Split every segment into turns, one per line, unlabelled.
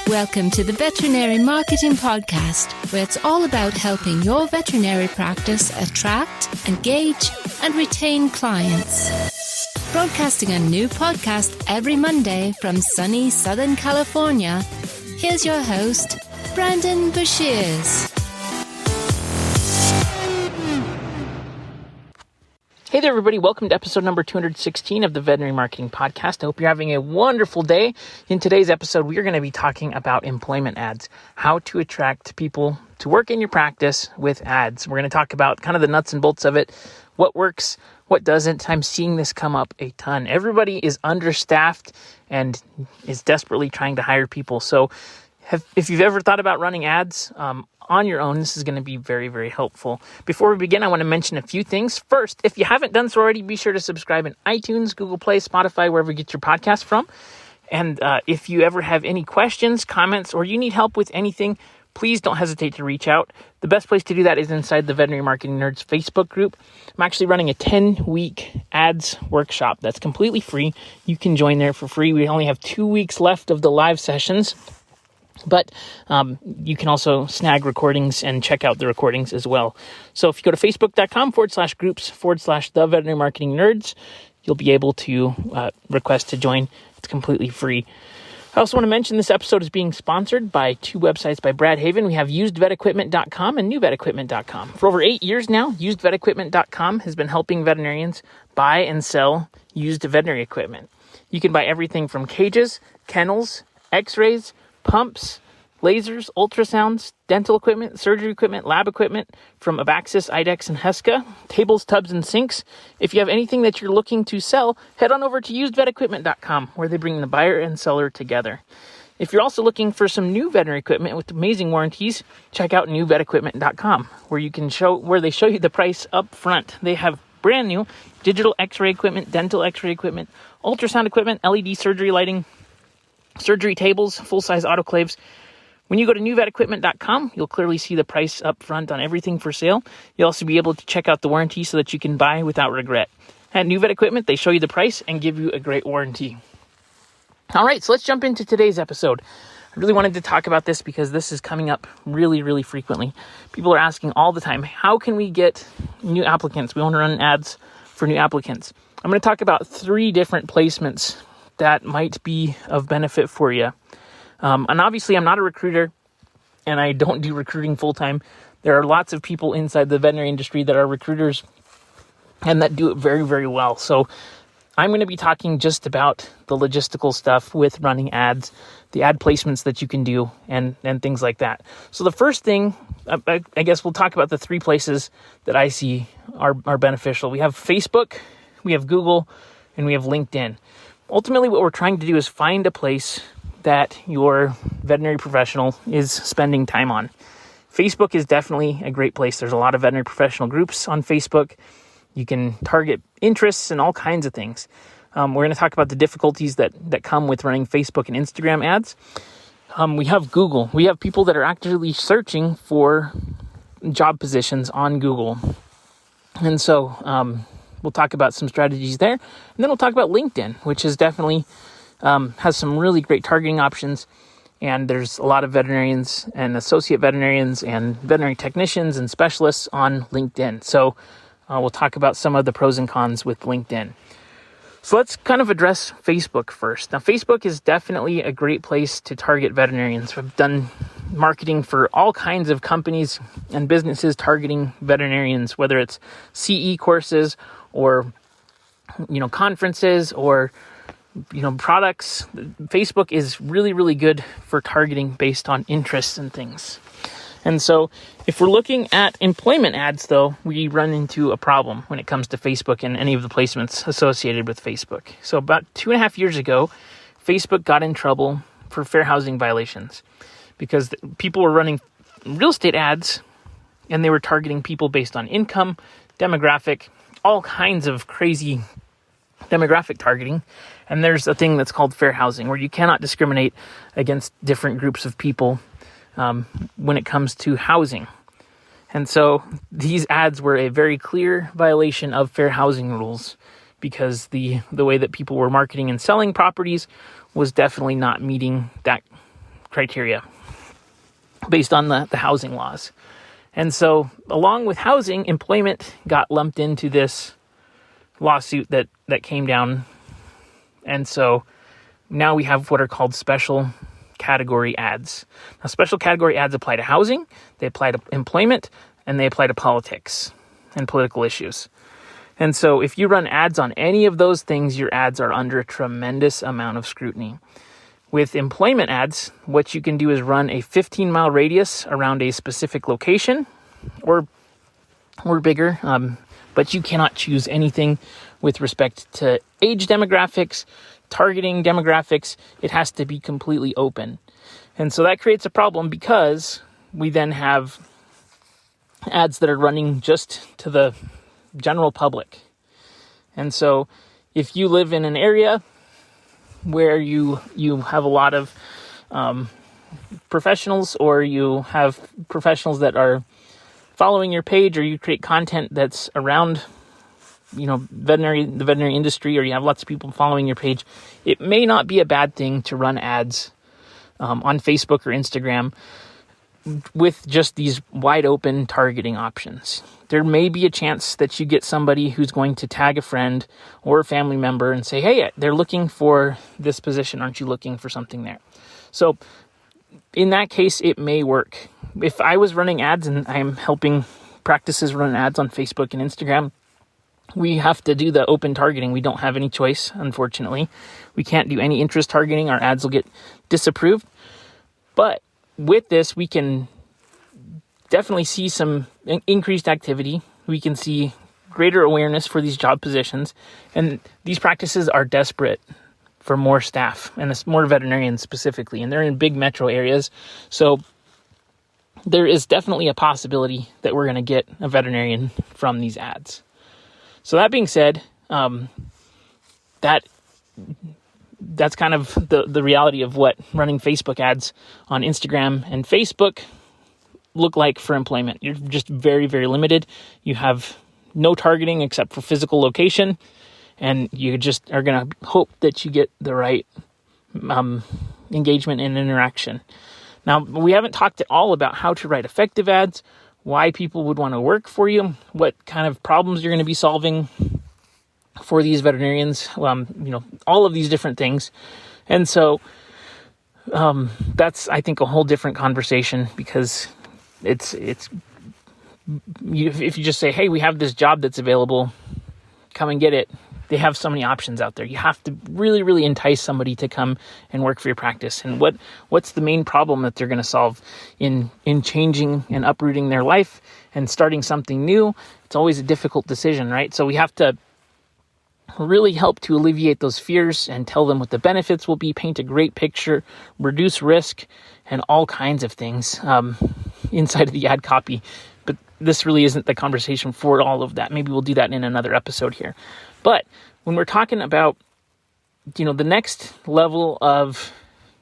Welcome to the Veterinary Marketing Podcast, where it's all about helping your veterinary practice attract, engage, and retain clients. Broadcasting a new podcast every Monday from sunny Southern California, here's your host, Brandon Bashirs.
Hey there, everybody. Welcome to episode number 216 of the Veterinary Marketing Podcast. I hope you're having a wonderful day. In today's episode, we are going to be talking about employment ads, how to attract people to work in your practice with ads. We're going to talk about kind of the nuts and bolts of it, what works, what doesn't. I'm seeing this come up a ton. Everybody is understaffed and is desperately trying to hire people. So if you've ever thought about running ads on your own, this is going to be very, very helpful. Before we begin, I want to mention a few things. First, if you haven't done so already, be sure to subscribe in iTunes, Google Play, Spotify, wherever you get your podcast from. And if you ever have any questions, comments, or you need help with anything, please don't hesitate to reach out. The best place to do that is inside the Veterinary Marketing Nerds Facebook group. I'm actually running a 10-week ads workshop that's completely free. You can join there for free. We only have 2 weeks left of the live sessions. But you can also snag recordings and check out the recordings as well. So if you go to facebook.com/groups/the Veterinary Marketing Nerds, you'll be able to request to join. It's completely free. I also want to mention this episode is being sponsored by two websites by Brad Haven. We have usedvetequipment.com and newvetequipment.com. For over 8 years now, usedvetequipment.com has been helping veterinarians buy and sell used veterinary equipment. You can buy everything from cages, kennels, x-rays, pumps, lasers, ultrasounds, dental equipment, surgery equipment, lab equipment from Abaxis, IDEX, and Heska, tables, tubs, and sinks. If you have anything that you're looking to sell, head on over to usedvetequipment.com, where they bring the buyer and seller together. If you're also looking for some new veterinary equipment with amazing warranties, check out newvetequipment.com, where they show you the price up front. They have brand new digital x-ray equipment, dental x-ray equipment, ultrasound equipment, LED surgery lighting, surgery tables, full-size autoclaves. When you go to newvetequipment.com, you'll clearly see the price up front on everything for sale. You'll also be able to check out the warranty so that you can buy without regret. At New Vet Equipment, they show you the price and give you a great warranty. All right, so let's jump into today's episode. I really wanted to talk about this because this is coming up really, really frequently. People are asking all the time, how can we get new applicants? We want to run ads for new applicants. I'm going to talk about 3 different placements that might be of benefit for you. And obviously, I'm not a recruiter, and I don't do recruiting full-time. There are lots of people inside the veterinary industry that are recruiters and that do it very, very well. So I'm going to be talking just about the logistical stuff with running ads, the ad placements that you can do, and things like that. So the first thing, I guess we'll talk about the 3 places that I see are beneficial. We have Facebook, we have Google, and we have LinkedIn. Ultimately, what we're trying to do is find a place that your veterinary professional is spending time on. Facebook is definitely a great place. There's a lot of veterinary professional groups on Facebook. You can target interests and all kinds of things. We're going to talk about the difficulties that come with running Facebook and Instagram ads. We have Google. We have people that are actively searching for job positions on Google. And so we'll talk about some strategies there. And then we'll talk about LinkedIn, which is definitely has some really great targeting options. And there's a lot of veterinarians and associate veterinarians and veterinary technicians and specialists on LinkedIn. So we'll talk about some of the pros and cons with LinkedIn. So let's kind of address Facebook first. Now, Facebook is definitely a great place to target veterinarians. We've done marketing for all kinds of companies and businesses targeting veterinarians, whether it's CE courses or, conferences or, products. Facebook is really, really good for targeting based on interests and things. And so if we're looking at employment ads, though, we run into a problem when it comes to Facebook and any of the placements associated with Facebook. So about 2.5 years ago, Facebook got in trouble for fair housing violations because people were running real estate ads and they were targeting people based on income, demographic, all kinds of crazy demographic targeting. And there's a thing that's called fair housing where you cannot discriminate against different groups of people when it comes to housing. And so these ads were a very clear violation of fair housing rules because the way that people were marketing and selling properties was definitely not meeting that criteria based on the housing laws. And so along with housing, employment got lumped into this lawsuit that came down. And so now we have what are called special category ads. Now, special category ads apply to housing, they apply to employment, and they apply to politics and political issues. And so if you run ads on any of those things, your ads are under a tremendous amount of scrutiny. With employment ads, what you can do is run a 15-mile radius around a specific location or bigger, but you cannot choose anything with respect to age demographics, targeting demographics. It has to be completely open. And so that creates a problem because we then have ads that are running just to the general public. And so if you live in an area where you have a lot of professionals, or you have professionals that are following your page, or you create content that's around the veterinary industry, or you have lots of people following your page, it may not be a bad thing to run ads on Facebook or Instagram with just these wide open targeting options. There may be a chance that you get somebody who's going to tag a friend or a family member and say, hey, they're looking for this position. Aren't you looking for something there? So in that case, it may work. If I was running ads and I'm helping practices run ads on Facebook and Instagram, we have to do the open targeting. We don't have any choice, unfortunately. We can't do any interest targeting. Our ads will get disapproved. But with this, we can definitely see some increased activity. We can see greater awareness for these job positions. And these practices are desperate for more staff, and it's more veterinarians specifically. And they're in big metro areas. So there is definitely a possibility that we're going to get a veterinarian from these ads. So that being said, that's kind of the reality of what running Facebook ads on Instagram and Facebook look like for employment. You're just very, very limited. You have no targeting except for physical location, and you just are going to hope that you get the right engagement and interaction. Now, we haven't talked at all about how to write effective ads, why people would want to work for you, what kind of problems you're going to be solving for these veterinarians, all of these different things. And so that's, I think, a whole different conversation, because if you just say, hey, we have this job that's available, come and get it. They have so many options out there. You have to really, really entice somebody to come and work for your practice. And what's the main problem that they're going to solve in changing and uprooting their life and starting something new? It's always a difficult decision, right? So we have to really help to alleviate those fears and tell them what the benefits will be, paint a great picture, reduce risk, and all kinds of things inside of the ad copy. But this really isn't the conversation for all of that. Maybe we'll do that in another episode here. But when we're talking about, the next level of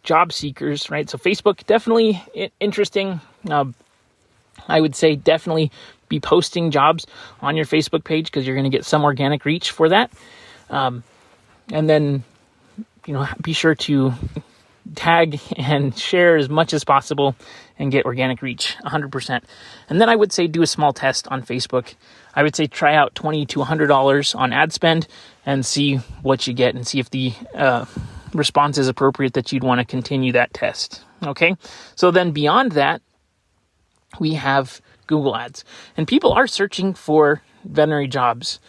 job seekers, right? So Facebook, definitely interesting. I would say definitely be posting jobs on your Facebook page, because you're going to get some organic reach for that. And then, be sure to tag and share as much as possible and get organic reach 100%. And then I would say do a small test on Facebook. I would say try out $20 to $100 on ad spend and see what you get, and see if the response is appropriate that you'd want to continue that test. Okay. So then beyond that, we have Google ads, and people are searching for veterinary jobs.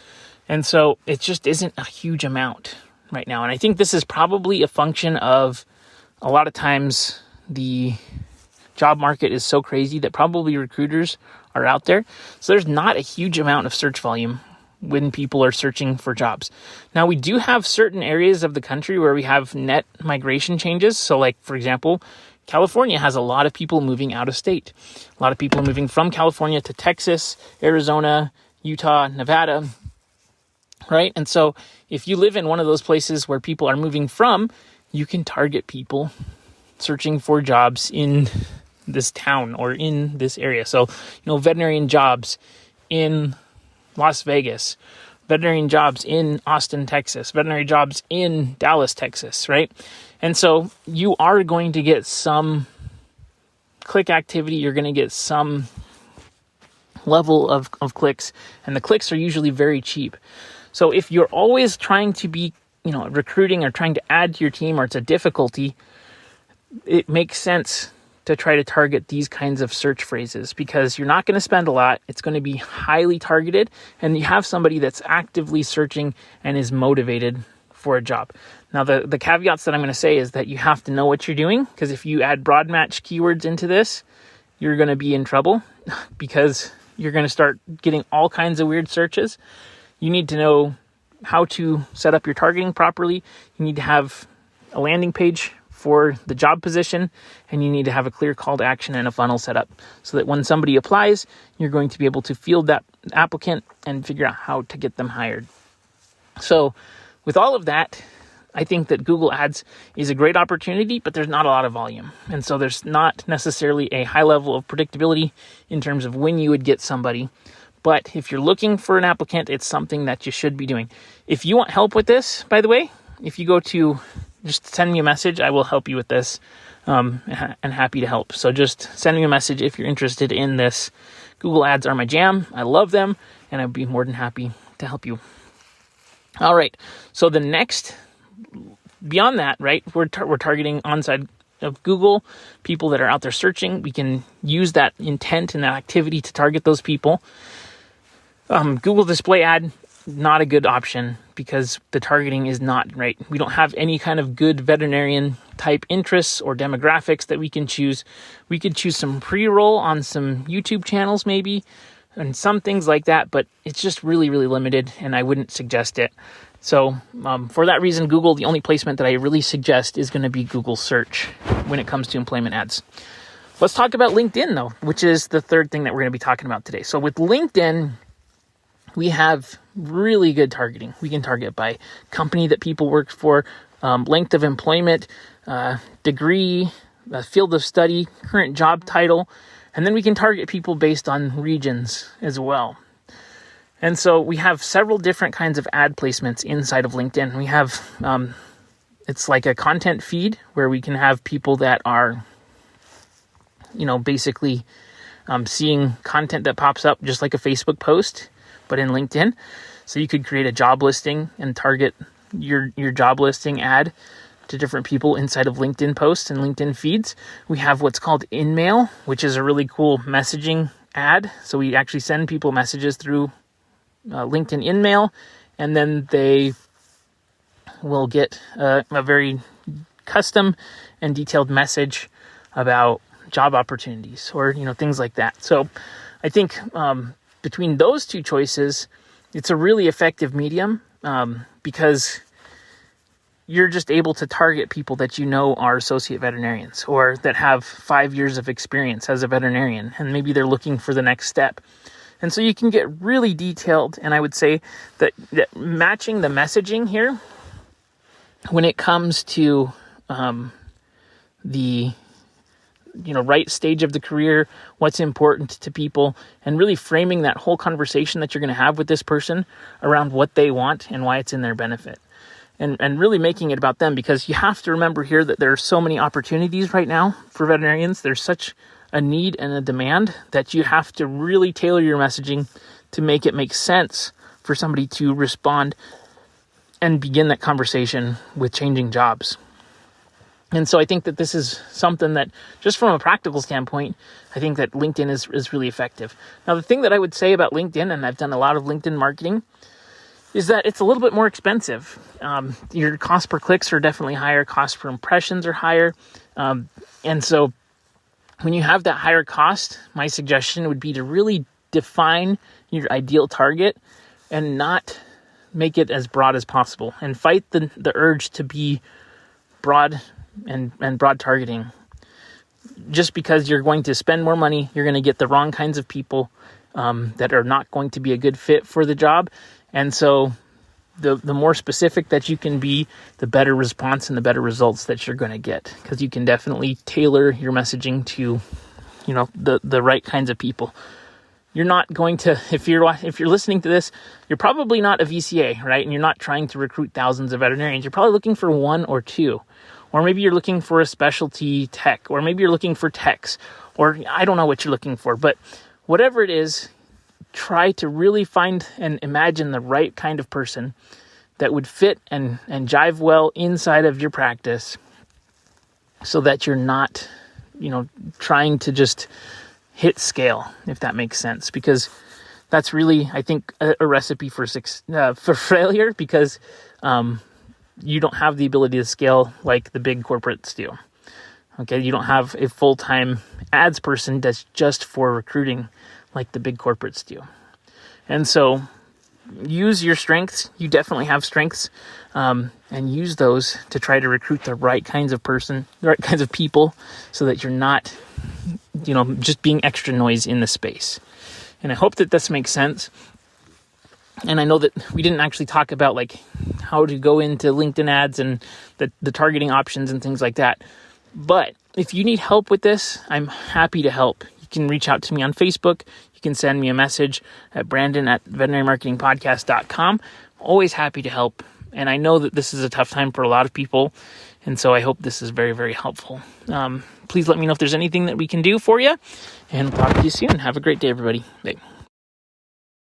And so it just isn't a huge amount right now. And I think this is probably a function of a lot of times the job market is so crazy that probably recruiters are out there. So there's not a huge amount of search volume when people are searching for jobs. Now, we do have certain areas of the country where we have net migration changes. So like, for example, California has a lot of people moving out of state. A lot of people moving from California to Texas, Arizona, Utah, Nevada, right? And so if you live in one of those places where people are moving from, you can target people searching for jobs in this town or in this area. So, veterinarian jobs in Las Vegas veterinarian jobs in Austin, Texas, veterinary jobs in Dallas, Texas, right? And so you are going to get some click activity. You're going to get some level of clicks, and the clicks are usually very cheap. So if you're always trying to be, recruiting or trying to add to your team, or it's a difficulty, it makes sense to try to target these kinds of search phrases, because you're not going to spend a lot. It's going to be highly targeted, and you have somebody that's actively searching and is motivated for a job. Now, the caveats that I'm going to say is that you have to know what you're doing, because if you add broad match keywords into this, you're going to be in trouble because you're going to start getting all kinds of weird searches. You need to know how to set up your targeting properly. You need to have a landing page for the job position, and you need to have a clear call to action and a funnel set up so that when somebody applies, you're going to be able to field that applicant and figure out how to get them hired. So with all of that, I think that Google Ads is a great opportunity, but there's not a lot of volume. And so there's not necessarily a high level of predictability in terms of when you would get somebody. But if you're looking for an applicant, it's something that you should be doing. If you want help with this, by the way, if you go to just send me a message, I will help you with this, and happy to help. So just send me a message if you're interested in this. Google Ads are my jam. I love them, and I'd be more than happy to help you. All right. So the next, beyond that, right, we're targeting onside of Google, people that are out there searching. We can use that intent and that activity to target those people. Google display ad, not a good option because the targeting is not right. We don't have any kind of good veterinarian type interests or demographics that we can choose. We could choose some pre-roll on some YouTube channels maybe, and some things like that, but it's just really, really limited, and I wouldn't suggest it. So for that reason, Google, the only placement that I really suggest is going to be Google search when it comes to employment ads. Let's talk about LinkedIn though, which is the third thing that we're going to be talking about today. So with LinkedIn, we have really good targeting. We can target by company that people work for, length of employment, degree, field of study, current job title, and then we can target people based on regions as well. And so we have several different kinds of ad placements inside of LinkedIn. We have, it's like a content feed where we can have people that are, basically seeing content that pops up just like a Facebook post, but in LinkedIn. So you could create a job listing and target your job listing ad to different people inside of LinkedIn posts and LinkedIn feeds. We have what's called InMail, which is a really cool messaging ad. So we actually send people messages through LinkedIn InMail, and then they will get a very custom and detailed message about job opportunities or things like that. So I think between those two choices, it's a really effective medium because you're just able to target people that are associate veterinarians or that have 5 years of experience as a veterinarian, and maybe they're looking for the next step. And so you can get really detailed, and I would say that matching the messaging here when it comes to the right stage of the career, what's important to people, and really framing that whole conversation that you're going to have with this person around what they want and why it's in their benefit. And really making it about them, because you have to remember here that there are so many opportunities right now for veterinarians. There's such a need and a demand that you have to really tailor your messaging to make it make sense for somebody to respond and begin that conversation with changing jobs. And so I think that this is something that, just from a practical standpoint, I think that LinkedIn is really effective. Now, the thing that I would say about LinkedIn, and I've done a lot of LinkedIn marketing, is that it's a little bit more expensive. Your cost per clicks are definitely higher. Cost per impressions are higher. And so when you have that higher cost, my suggestion would be to really define your ideal target and not make it as broad as possible, and fight the urge to be broad and broad targeting. Just because you're going to spend more money, you're going to get the wrong kinds of people that are not going to be a good fit for the job. And so the more specific that you can be, the better response and the better results that you're going to get, because you can definitely tailor your messaging to, the right kinds of people. you're not going to, if you're listening to this, you're probably not a VCA, right? And you're not trying to recruit thousands of veterinarians. You're probably looking for one or two, or maybe you're looking for a specialty tech, or maybe you're looking for techs, or I don't know what you're looking for, but whatever it is, try to really find and imagine the right kind of person that would fit and jive well inside of your practice, so that you're not, trying to just hit scale, if that makes sense, because that's really, I think, a recipe for failure, because you don't have the ability to scale like the big corporates do. Okay, you don't have a full-time ads person that's just for recruiting like the big corporates do. And so use your strengths. You definitely have strengths, and use those to try to recruit the right kinds of people, so that you're not, just being extra noise in the space. And I hope that this makes sense. And I know that we didn't actually talk about like how to go into LinkedIn ads and the targeting options and things like that. But if you need help with this, I'm happy to help. You can reach out to me on Facebook. You can send me a message at brandon@veterinarymarketingpodcast.com. Always happy to help. And I know that this is a tough time for a lot of people. And so I hope this is very, very helpful. Please let me know if there's anything that we can do for you. And I'll talk to you soon. Have a great day, everybody. Bye.